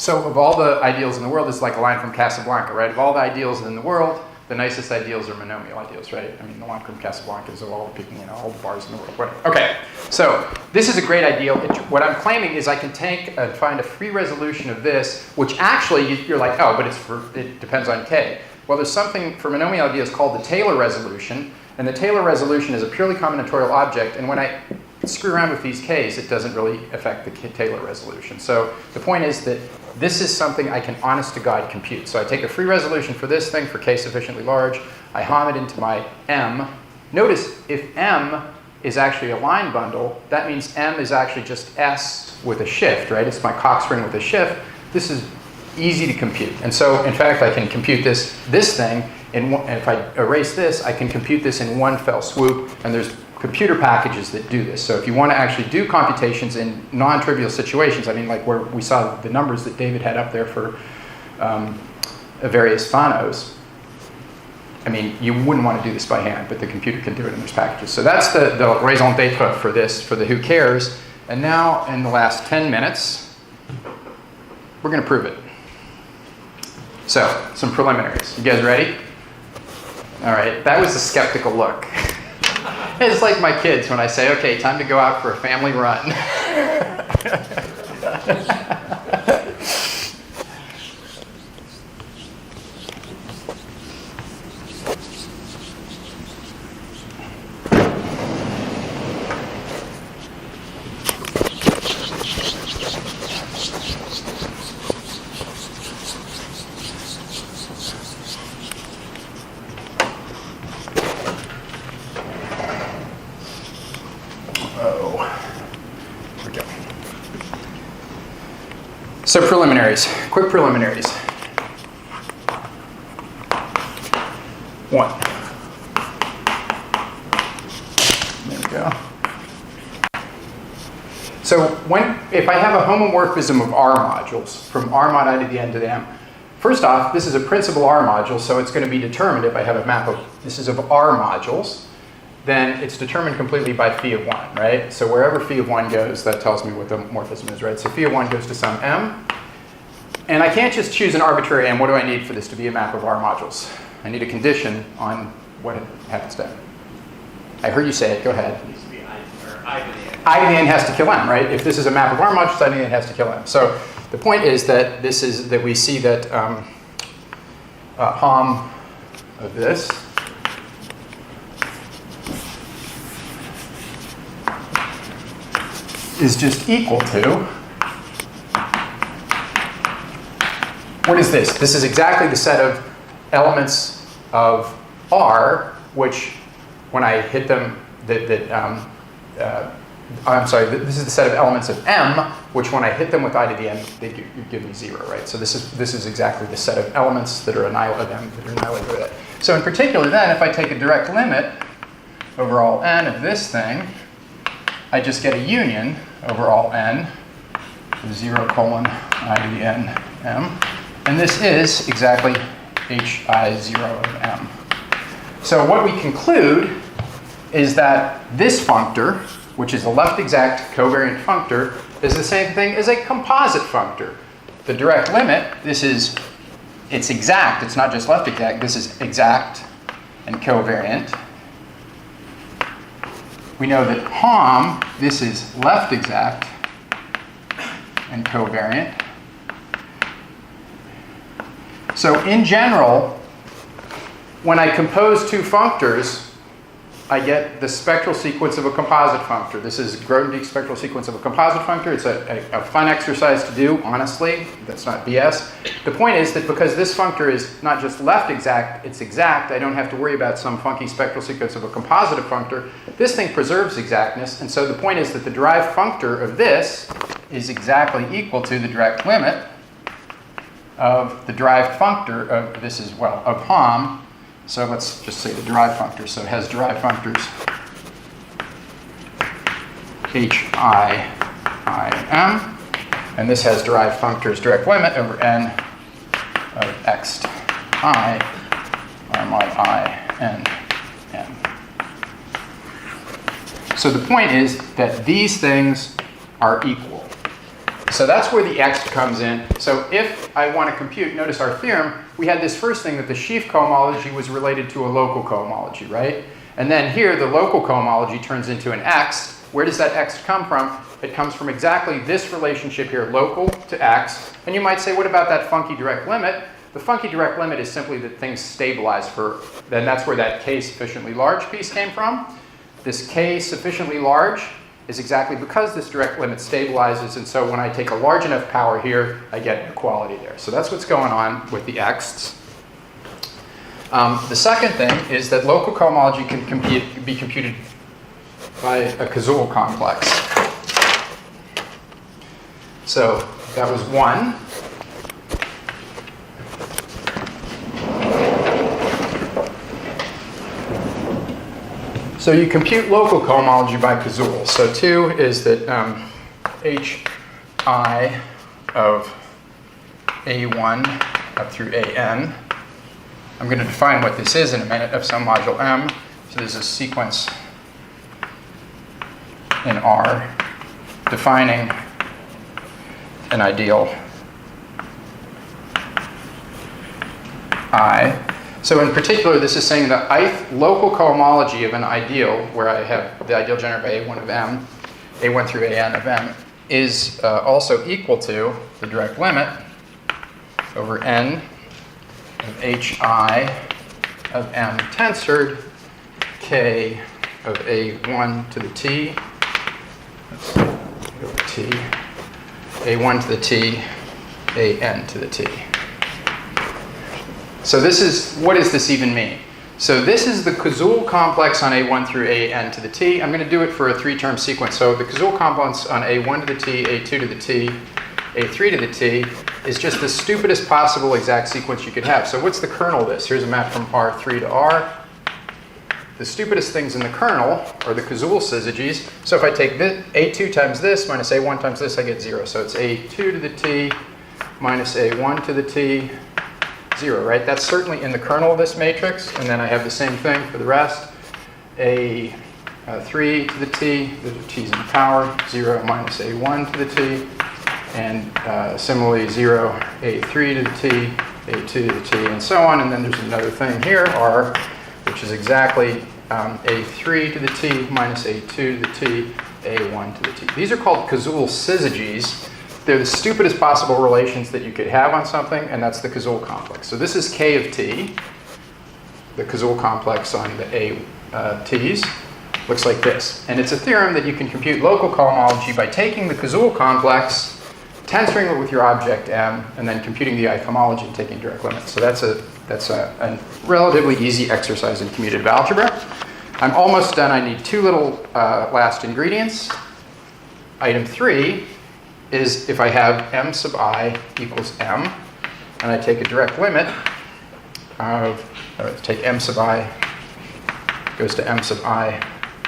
So of all the ideals in the world, it's like a line from Casablanca, right? Of all the ideals in the world, the nicest ideals are monomial ideals, right? I mean, the line from Casablanca is of all the people, all the bars in the world, whatever. Okay, so this is a great ideal. What I'm claiming is I can take and find a free resolution of this, which actually you're like, oh, but it depends on k. Well, there's something for monomial ideals called the Taylor resolution, and the Taylor resolution is a purely combinatorial object, and when I screw around with these k's, it doesn't really affect the Taylor resolution. So the point is that this is something I can honest to God compute. So I take a free resolution for this thing for k sufficiently large, I hom it into my M. Notice if M is actually a line bundle, that means M is actually just S with a shift, right? It's my Cox ring with a shift. This is easy to compute. And so, in fact, I can compute this thing, and if I erase this, I can compute this in one fell swoop, and there's computer packages that do this. So if you want to actually do computations in non-trivial situations, I mean, like where we saw the numbers that David had up there for various phonos, I mean, you wouldn't want to do this by hand, but the computer can do it in those packages. So that's the raison d'etre for this, for the who cares. And now, in the last 10 minutes, we're going to prove it. So, some preliminaries. You guys ready? All right, that was a skeptical look. It's like my kids when I say, okay, time to go out for a family run. So preliminaries, quick preliminaries. 1. There we go. So if I have a homomorphism of R modules, from R mod I to the n to the m, first off, this is a principal R module, so it's going to be determined if I have a map of, this is of R modules, then it's determined completely by phi of 1, right? So wherever phi of 1 goes, that tells me what the morphism is, right? So phi of 1 goes to some m. And I can't just choose an arbitrary m. What do I need for this to be a map of R modules? I need a condition on what it happens to m. I heard you say it. Go ahead.
It needs to be I to the n.
I to the n has to kill m, right? If this is a map of R modules, I to the n has to kill m. So the point is that we see that hom of this is just equal to, what is this? This is exactly the set of elements of R, which when I hit them, I'm sorry, this is the set of elements of M, which when I hit them with I to the n, they give me 0, right? So this is exactly the set of elements that are annihilated with it. So in particular then, if I take a direct limit over all n of this thing, I just get a union over all n, 0 colon I to the n m. And this is exactly hi0 of m. So what we conclude is that this functor, which is a left exact covariant functor, is the same thing as a composite functor. The direct limit, it's exact. It's not just left exact. This is exact and covariant. We know that hom, this is left exact and covariant. So in general, when I compose two functors, I get the spectral sequence of a composite functor. This is Grothendieck's spectral sequence of a composite functor. It's a fun exercise to do, honestly. That's not BS. The point is that because this functor is not just left exact, it's exact, I don't have to worry about some funky spectral sequence of a compositive functor. This thing preserves exactness, and so the point is that the derived functor of this is exactly equal to the direct limit of the derived functor of this is, well, of hom. So let's just say the derived functor. So it has derived functors hi, and this has derived functors direct limit over n of x I r mod I n m. So the point is that these things are equal. So that's where the x comes in. So if I want to compute, notice our theorem, we had this first thing that the sheaf cohomology was related to a local cohomology, right? And then here, the local cohomology turns into an x. Where does that x come from? It comes from exactly this relationship here, local to x. And you might say, what about that funky direct limit? The funky direct limit is simply that things stabilize for, then that's where that k sufficiently large piece came from. This k sufficiently large is exactly because this direct limit stabilizes, and so when I take a large enough power here, I get an equality there. So that's what's going on with the x's. The second thing is that local cohomology can be computed by a Cazul complex. So that was one. So you compute local cohomology by Cazul. So 2 is that hi of a1 up through an. I'm going to define what this is in a minute of some module m. So there's a sequence in R defining an ideal I. So in particular, this is saying the ith local cohomology of an ideal, where I have the ideal generated by a1 of m, a1 through an of m, is also equal to the direct limit over n of hi of m tensored k of a1 to the t, a1 to the t, an to the t. So this is, what does this even mean? So this is the Cazul complex on a1 through an to the t. I'm going to do it for a 3-term sequence. So the Cazul complex on a1 to the t, a2 to the t, a3 to the t is just the stupidest possible exact sequence you could have. So what's the kernel of this? Here's a map from R3 to R. The stupidest things in the kernel are the Cazul syzygies. So if I take this, a2 times this minus a1 times this, I get 0. So it's a2 to the t minus a1 to the t, 0, right? That's certainly in the kernel of this matrix. And then I have the same thing for the rest. A3 to the t, the t's in power, 0 minus a1 to the t. And similarly, 0, a3 to the t, a2 to the t, and so on. And then there's another thing here, r, which is exactly a3 to the t minus a2 to the t, a1 to the t. These are called Cazul syzygies. They're the stupidest possible relations that you could have on something, and that's the Cazul complex. So this is k of t, the Cazul complex on the a t's. Looks like this. And it's a theorem that you can compute local cohomology by taking the Cazul complex, tensoring it with your object m, and then computing the ith homology and taking direct limits. So that's a relatively easy exercise in commutative algebra. I'm almost done. I need 2 little last ingredients. Item 3 is if I have m sub I equals m, and I take a direct limit of, take m sub I goes to m sub I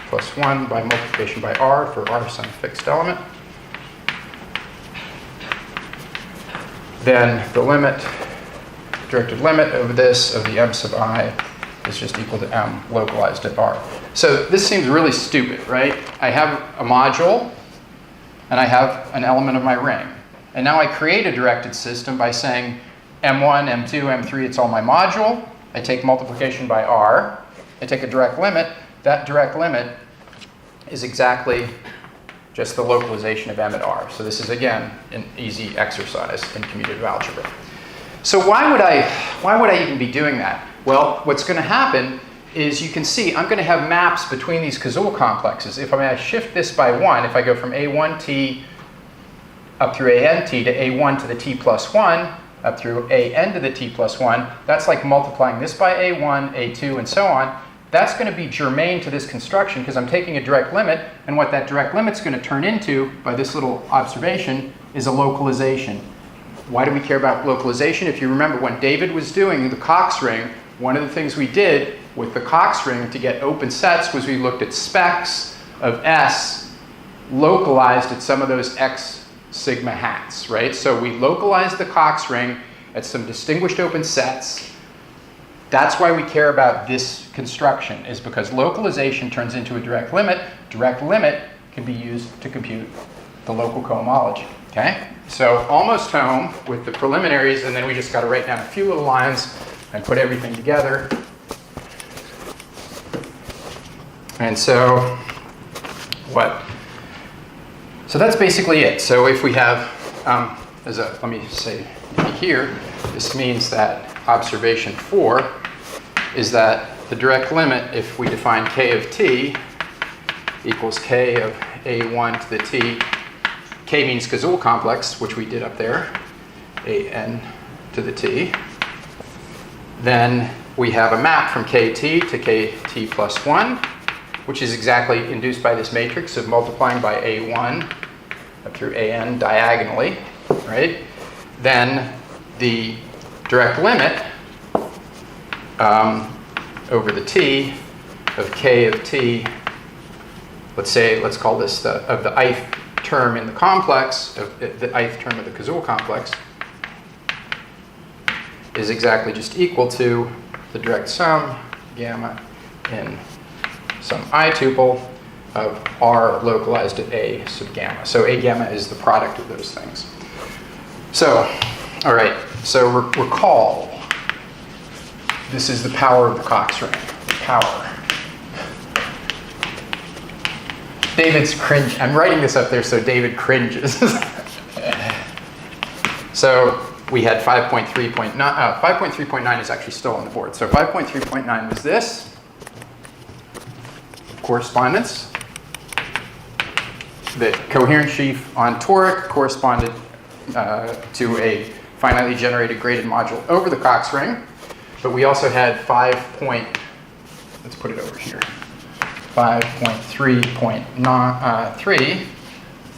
plus 1 by multiplication by r for r some fixed element. Then the limit, directed limit of this, of the m sub I, is just equal to m localized at r. So this seems really stupid, right? I have a module, and I have an element of my ring. And now I create a directed system by saying m1, m2, m3, it's all my module. I take multiplication by r. I take a direct limit. That direct limit is exactly just the localization of m at r. So this is, again, an easy exercise in commutative algebra. So why would I even be doing that? Well, what's going to happen is you can see I'm going to have maps between these Cazul complexes. If I shift this by 1, if I go from a1t up through ant to a1 to the t plus 1 up through an to the t plus 1, that's like multiplying this by a1, a2, and so on. That's going to be germane to this construction because I'm taking a direct limit, and what that direct limit's going to turn into by this little observation is a localization. Why do we care about localization? If you remember when David was doing the Cox ring, one of the things we did with the Cox ring to get open sets was we looked at specs of S localized at some of those X sigma hats, right? So we localized the Cox ring at some distinguished open sets. That's why we care about this construction, is because localization turns into a direct limit. Direct limit can be used to compute the local cohomology. Okay, so almost home with the preliminaries, and then we just got to write down a few little lines and put everything together. And so so that's basically it. So if we have, let me say here, this means that observation 4 is that the direct limit, if we define k of t equals k of a1 to the t, k means Cazul complex, which we did up there, an to the t. Then we have a map from kt to kt plus 1, which is exactly induced by this matrix of multiplying by a1 up through an diagonally, right? Then the direct limit over the t of k of t, let's call this of the ith term in the complex, of the ith term of the Cazul complex, is exactly just equal to the direct sum gamma in some I tuple of r localized at a sub gamma. So a gamma is the product of those things. So, all right, so recall, this is the power of the Cox ring. Power. David's cringe. I'm writing this up there so David cringes. So we had 5.3.9. 5.3.9 is actually still on the board. So 5.3.9 was this. Correspondence. The coherent sheaf on toric corresponded to a finitely generated graded module over the Cox ring. But we also had let's put it over here. 5.3.3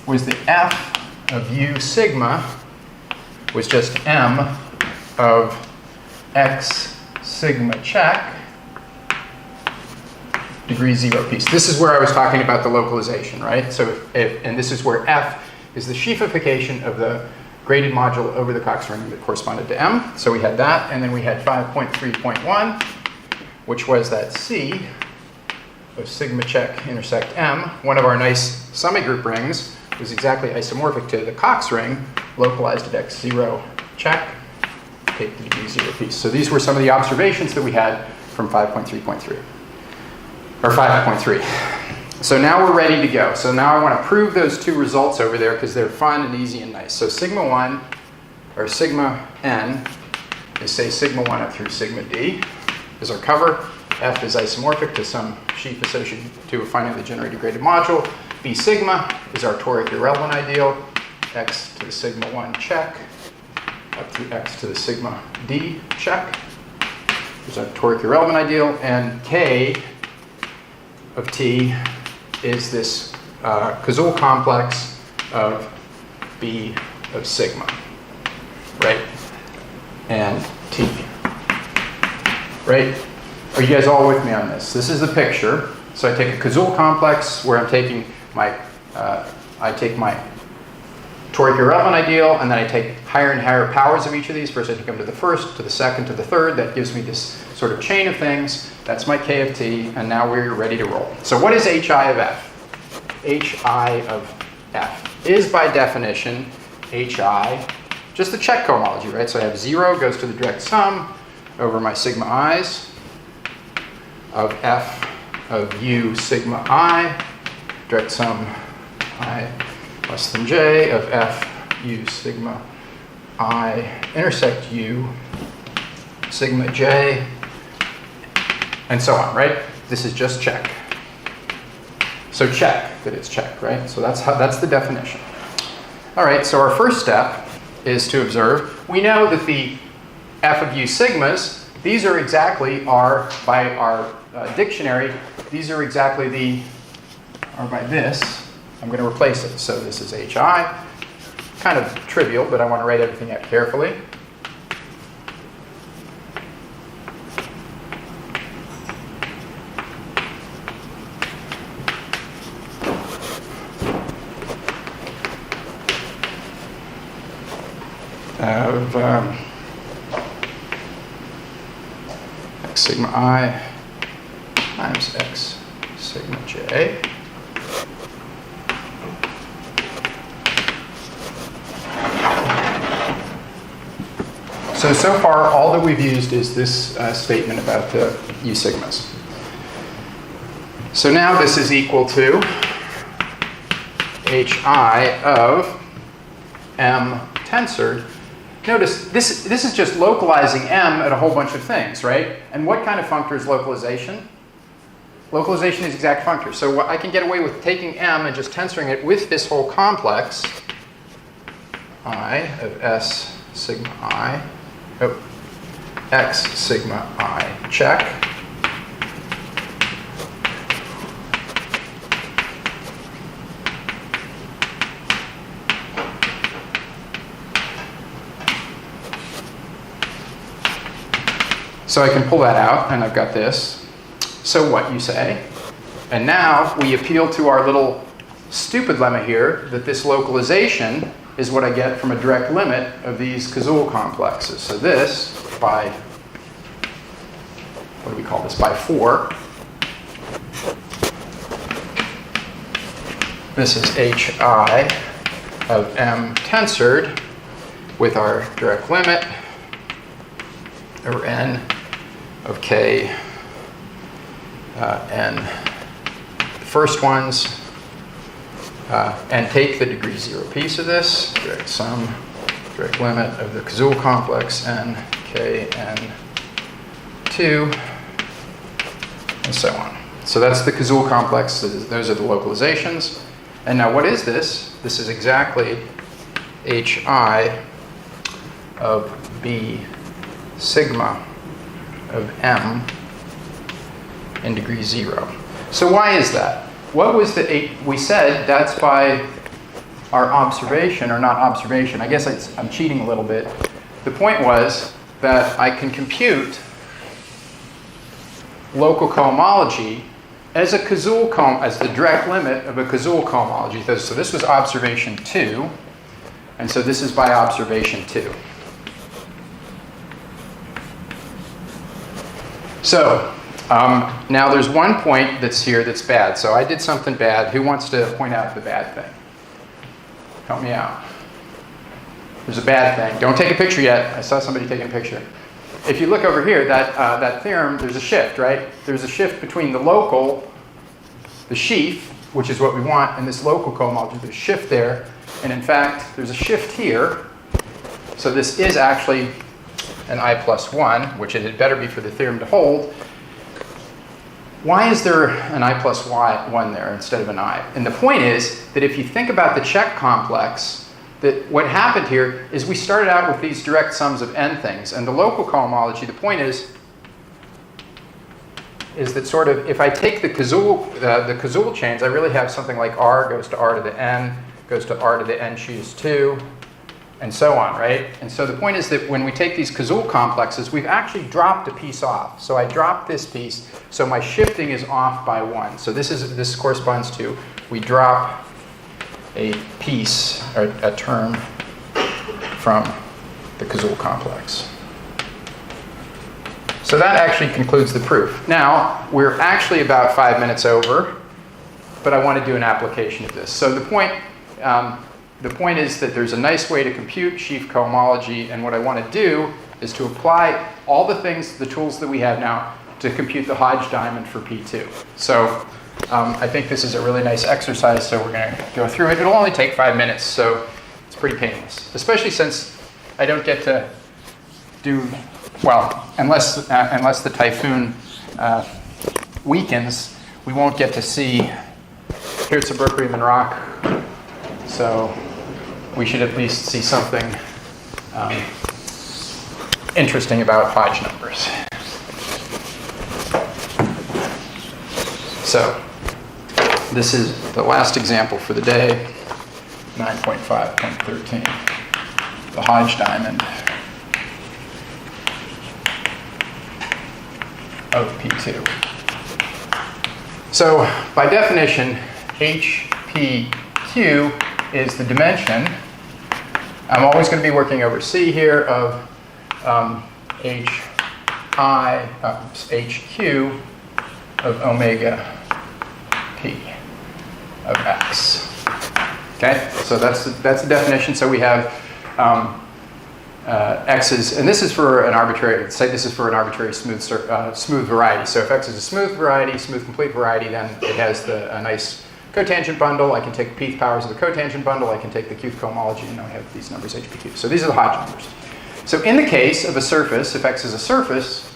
was the f of u sigma was just m of x sigma check degree 0 piece. This is where I was talking about the localization, right? So and this is where f is the sheafification of the graded module over the Cox ring that corresponded to m. So we had that, and then we had 5.3.1, which was that c of sigma check intersect m. One of our nice semi-group rings was exactly isomorphic to the Cox ring, localized at x0 check, take the degree 0 piece. So these were some of the observations that we had from 5.3.3, or 5.3. So now we're ready to go. So now I want to prove those two results over there because they're fun and easy and nice. So sigma 1, or sigma n, is say sigma 1 up through sigma d is our cover. F is isomorphic to some sheaf associated to a finitely generated graded module. B sigma is our toric irrelevant ideal. X to the sigma 1 check up through x to the sigma d check is our toric irrelevant ideal. And K of t is this Cazul complex of B of sigma, right? And t, right? Are you guys all with me on this? This is the picture. So I take a Cazul complex where I'm taking my, I take my toric irrelevant ideal, and then I take higher and higher powers of each of these. First I take them to the first, to the second, to the third. That gives me this sort of chain of things. That's my K of t, and now we're ready to roll. So what is hi of f? Hi of f is by definition hi, just the check cohomology, right? So I have 0 goes to the direct sum over my sigma i's of f of u sigma I, direct sum I less than j of f u sigma I intersect u sigma j, and so on, right? This is just check. So check that it's check, right? So that's the definition. All right, so our first step is to observe. We know that the f of u sigmas, these are exactly by our dictionary, these are exactly by this. I'm going to replace it. So this is hi. Kind of trivial, but I want to write everything out carefully. Of x sigma I times x sigma j so far, all that we've used is this statement about the U sigmas. So now this is equal to hi of m tensored. Notice, this is just localizing m at a whole bunch of things, right? And what kind of functor is localization? Localization is exact functor. So I can get away with taking m and just tensoring it with this whole complex, I of s sigma I, oh, x sigma I, check. So I can pull that out, and I've got this. So what, you say? And now we appeal to our little stupid lemma here, that this localization is what I get from a direct limit of these Cazul complexes. So this, by, what do we call this, by 4. This is hi of m tensored with our direct limit over n of k, n, the first ones, and take the degree 0 piece of this, direct sum, direct limit of the Cazul complex, n, k, n, 2, and so on. So that's the Cazul complex. Those are the localizations. And now what is this? This is exactly hi of b sigma of m in degree 0. So why is that? What was the 8? We said that's by our observation, or not observation. I guess I'm cheating a little bit. The point was that I can compute local cohomology as a Cazul as the direct limit of a Cazul cohomology. So this was observation 2, and so this is by observation 2. So now there's one point that's here that's bad. So I did something bad. Who wants to point out the bad thing? Help me out. There's a bad thing. Don't take a picture yet. I saw somebody taking a picture. If you look over here, that theorem, there's a shift, right? There's a shift between the local, the sheaf, which is what we want, and this local cohomology. There's a shift there. And in fact, there's a shift here. So this is actually an I plus 1, which it had better be for the theorem to hold. Why is there an I plus 1 there instead of an I? And the point is that if you think about the check complex, that what happened here is we started out with these direct sums of n things. And the local cohomology, the point is that sort of, if I take the Cazul chains, I really have something like r goes to r to the n, goes to r to the n choose 2, and so on, right? And so the point is that when we take these Cazul complexes, we've actually dropped a piece off. So I dropped this piece, so my shifting is off by 1. So this corresponds to, we drop a piece, or a term from the Cazul complex. So that actually concludes the proof. Now, we're actually about 5 minutes over, but I want to do an application of this. So the point is that there's a nice way to compute sheaf cohomology, and what I want to do is to apply all the things, the tools that we have now, to compute the Hodge diamond for P2. So I think this is a really nice exercise, so we're going to go through it. It'll only take 5 minutes, so it's pretty painless, especially since I don't get to do, well, unless the typhoon weakens, we won't get to see Hertzberg and rock. So we should at least see something interesting about Hodge numbers. So this is the last example for the day, 9.5.13, the Hodge diamond of P2. So by definition, HPQ is the dimension. I'm always going to be working over C here of HQ of omega P of X. Okay, so that's the definition. So we have x's, and this is for an arbitrary, say this is for an arbitrary smooth variety. So if x is a smooth variety, smooth complete variety, then it has a nice cotangent bundle. I can take the pth powers of the cotangent bundle. I can take the qth cohomology, and now I have these numbers HPQ. So these are the Hodge numbers. So in the case of a surface, if x is a surface,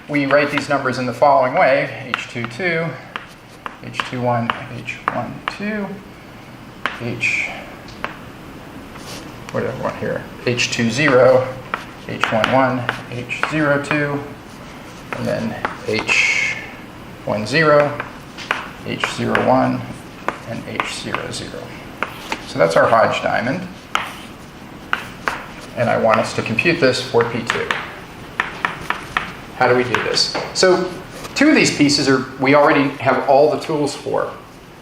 we write these numbers in the following way: H22, H21, H12, what do I want here? H20, H11, H02, and then H10, H01, and H00. So that's our Hodge diamond. And I want us to compute this for P2. How do we do this? So two of these pieces we already have all the tools for.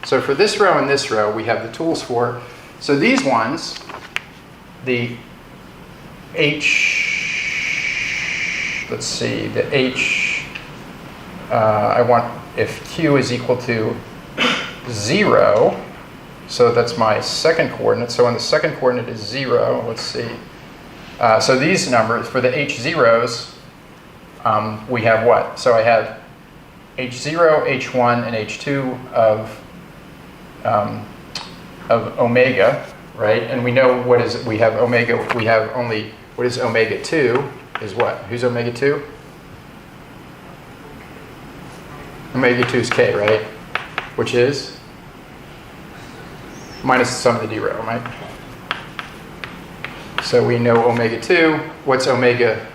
So for this row and this row, we have the tools for. So these ones, the H, let's see, the H, I want if Q is equal to 0, so that's my second coordinate. So when the second coordinate is 0, let's see. So these numbers, for the H zeros, we have what? So I have H0, H1, and H2 of omega, right? And we know what is, we have omega, we have only, what is omega 2 is what? Who's omega 2? Omega 2 is k, right? Which is minus the sum of the d row, right? So we know omega 2, what's omega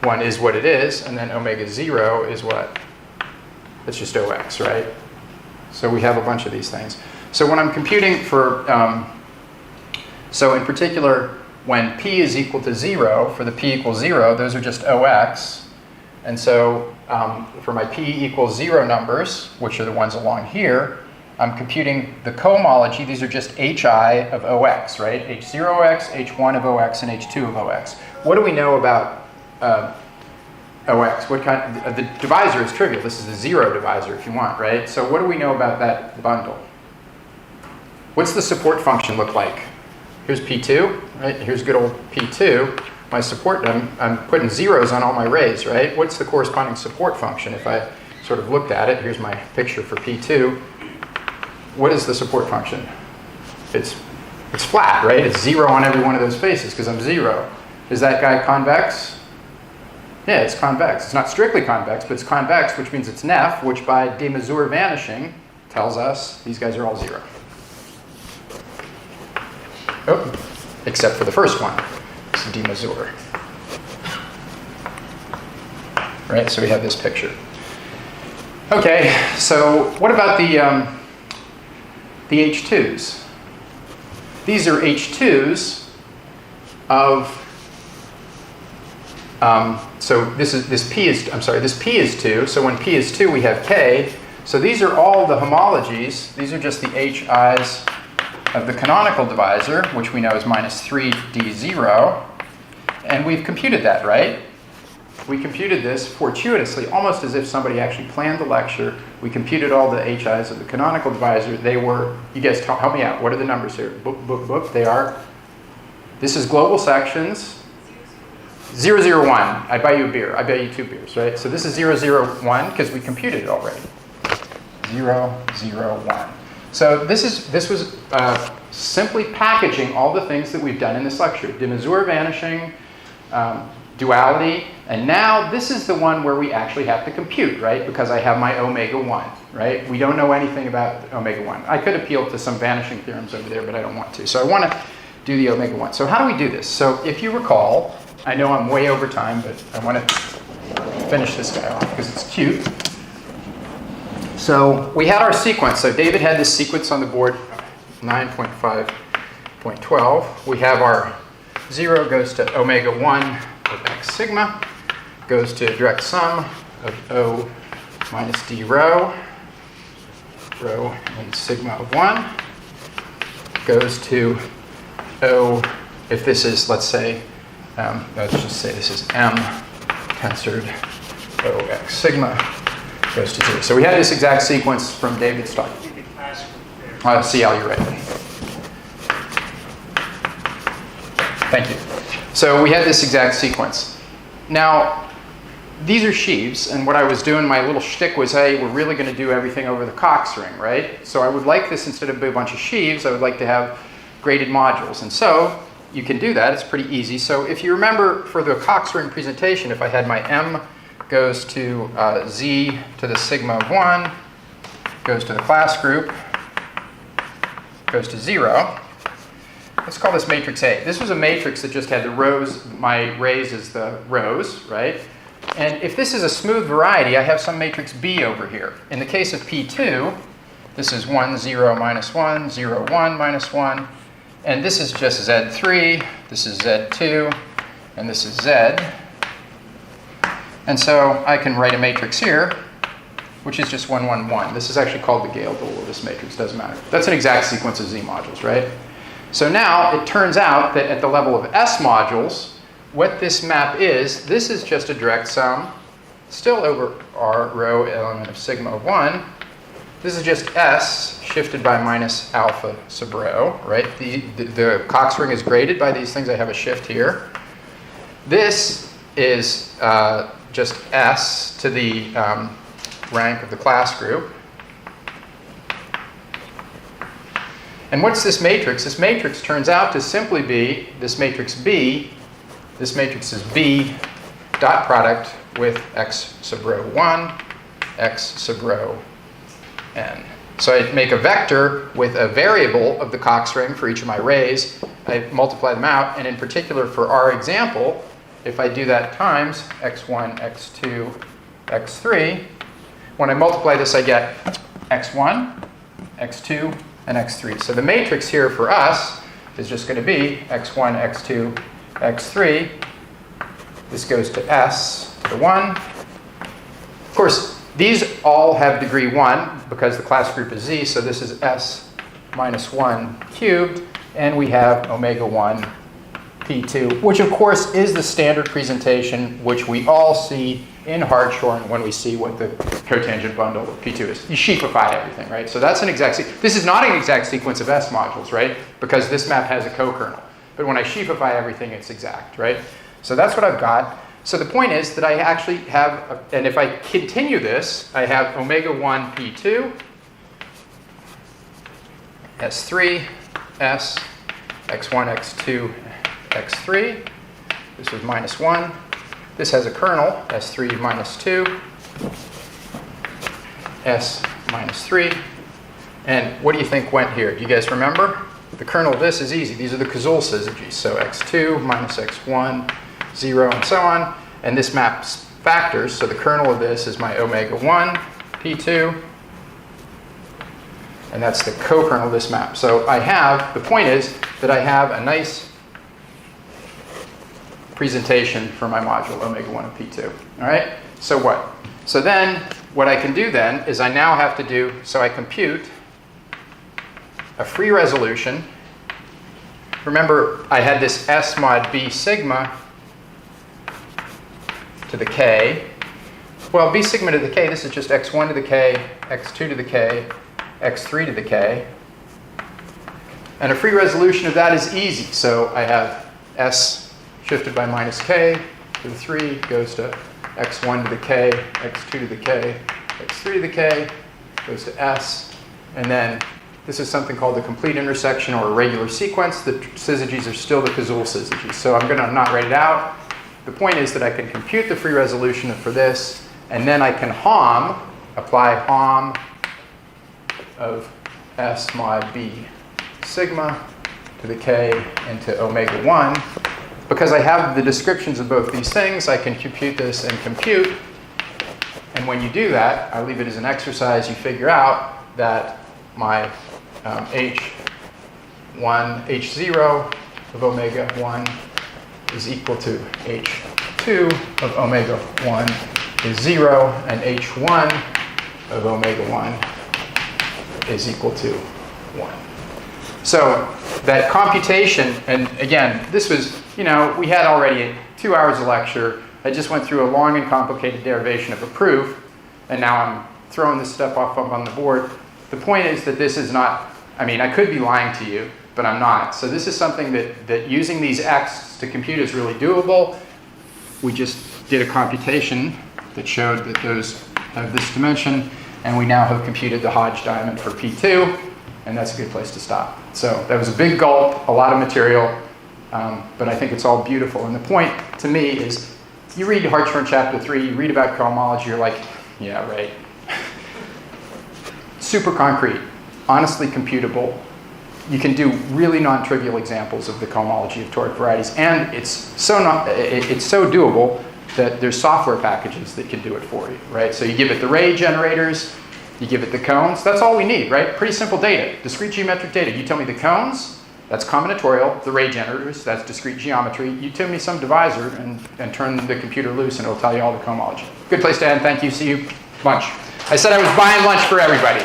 1 is what it is, and then omega 0 is what? It's just OX, right? So we have a bunch of these things. So when I'm computing for, so in particular, when P is equal to 0, for the P equals 0, those are just OX. And so for my P equals 0 numbers, which are the ones along here, I'm computing the cohomology. These are just HI of OX, right? H0OX, H1 of OX, and H2 of OX. What do we know about OX? What kind? The divisor is trivial. This is the 0 divisor if you want, right? So what do we know about that bundle? What's the support function look like? Here's P2, right? Here's good old P2. My support, I'm putting zeros on all my rays, right? What's the corresponding support function? If I sort of looked at it, here's my picture for P2. What is the support function? It's flat, right? It's 0 on every one of those faces because I'm 0. Is that guy convex? Yeah, it's convex. It's not strictly convex, but it's convex, which means it's Neff, which by de mesure vanishing tells us these guys are all 0. Oh, except for the first one. It's de mesure. Right, so we have this picture. Okay, so what about the H2s? These are H2s of, so this P is 2, so when P is 2 we have K. So these are all the homologies. These are just the HIs of the canonical divisor, which we know is minus 3D0. And we've computed that, right? We computed this fortuitously, almost as if somebody actually planned the lecture. We computed all the HIs of the canonical divisor. They were, you guys help me out. What are the numbers here? Boop. They are, this is global sections. 001. I buy you a beer. I buy you 2 beers, right? So this is 001 because we computed it already. 001. So this was simply packaging all the things that we've done in this lecture. De mesure vanishing, duality, and now this is the one where we actually have to compute, right? Because I have my omega 1, right? We don't know anything about omega 1. I could appeal to some vanishing theorems over there, but I don't want to. So I want to do the omega 1. So how do we do this? So if you recall, I know I'm way over time, but I want to finish this guy off because it's cute. So we had our sequence. So David had this sequence on the board, 9.5.12. We have our 0 goes to omega 1 of x sigma, goes to direct sum of O minus D rho and sigma of 1, goes to O, if this is, let's say, let's just say this is M tensored OX sigma, goes to 0. So we had this exact sequence from David's talk. See how you're right. Thank you. So we had this exact sequence. Now, these are sheaves, and what I was doing, my little shtick was, hey, we're really going to do everything over the Cox ring, right? So I would like this, instead of a bunch of sheaves, I would like to have graded modules. And so you can do that. It's pretty easy. So if you remember for the Cox ring presentation, if I had my M goes to Z to the sigma of 1, goes to the class group, goes to 0. Let's call this matrix A. This was a matrix that just had the rows, my rays as the rows, right? And if this is a smooth variety, I have some matrix B over here. In the case of P2, this is 1, 0, minus 1, 0, 1, minus 1. And this is just Z3, this is Z2, and this is Z. And so I can write a matrix here, which is just 1, 1, 1. This is actually called the Gale dual of this matrix, doesn't matter. That's an exact sequence of Z modules, right? So now it turns out that at the level of S modules, what this map is, this is just a direct sum, still over R row element of sigma of 1. This is just S shifted by minus alpha sub rho, right? The Cox ring is graded by these things. I have a shift here. This is just S to the rank of the class group. And what's this matrix? This matrix turns out to simply be this matrix B. This matrix is B dot product with X sub rho 1, X sub rho n. So I make a vector with a variable of the Cox ring for each of my rays. I multiply them out, and in particular for our example, if I do that times x1, x2, x3, when I multiply this I get x1, x2, and x3. So the matrix here for us is just going to be x1, x2, x3. This goes to S to the 1. Of course, these all have degree 1 because the class group is Z, so this is S minus 1 cubed, and we have omega 1 P2, which of course is the standard presentation which we all see in Hartshorne when we see what the cotangent bundle of P2 is. You sheafify everything, right? So that's an exact this is not an exact sequence of S modules, right? Because this map has a co-kernel. But when I sheafify everything, it's exact, right? So that's what I've got. So the point is that I actually have, and if I continue this, I have omega 1 P2, S3, S, x1, x2, x3. This was minus 1. This has a kernel, S3 minus 2, S minus 3. And what do you think went here? Do you guys remember? The kernel of this is easy. These are the Cazul syzygies. So x2 minus x1, 0, and so on. And this maps factors. So the kernel of this is my omega 1, P2. And that's the co-kernel of this map. So I have, the point is that I have a nice presentation for my module omega 1 of P2. All right? So what? So then what I can do then is I now have to do, so I compute a free resolution. Remember, I had this S mod B sigma to the K. Well, B sigma to the K, this is just x1 to the K, x2 to the K, x3 to the K. And a free resolution of that is easy. So I have S shifted by minus K to the 3 goes to x1 to the K, x2 to the K, x3 to the K, goes to S, and then this is something called the complete intersection or a regular sequence. The syzygies are still the Cazul syzygies. So I'm going to not write it out. The point is that I can compute the free resolution for this, and then I can apply HOM of S mod B sigma to the K into omega 1. Because I have the descriptions of both these things, I can compute this and compute. And when you do that, I leave it as an exercise, you figure out that my H1, H0 of omega 1 is equal to H2 of omega 1 is 0, and H1 of omega 1 is equal to 1. So that computation, and again, this was, we had already 2 hours of lecture. I just went through a long and complicated derivation of a proof, and now I'm throwing this stuff up on the board. The point is that this is not, I could be lying to you, but I'm not. So this is something that using these X to compute is really doable. We just did a computation that showed that those have this dimension, and we now have computed the Hodge diamond for P2, and that's a good place to stop. So that was a big gulp, a lot of material, but I think it's all beautiful. And the point to me is, you read Hartshorne chapter 3, you read about cohomology, you're like, yeah, right. Super concrete, honestly computable. You can do really non-trivial examples of the cohomology of toric varieties, and it's so doable that there's software packages that can do it for you, right? So you give it the ray generators, you give it the cones, that's all we need, right? Pretty simple data, discrete geometric data. You tell me the cones, that's combinatorial, the ray generators, that's discrete geometry. You tell me some divisor and turn the computer loose and it'll tell you all the cohomology. Good place to end, thank you, see you lunch. I said I was buying lunch for everybody.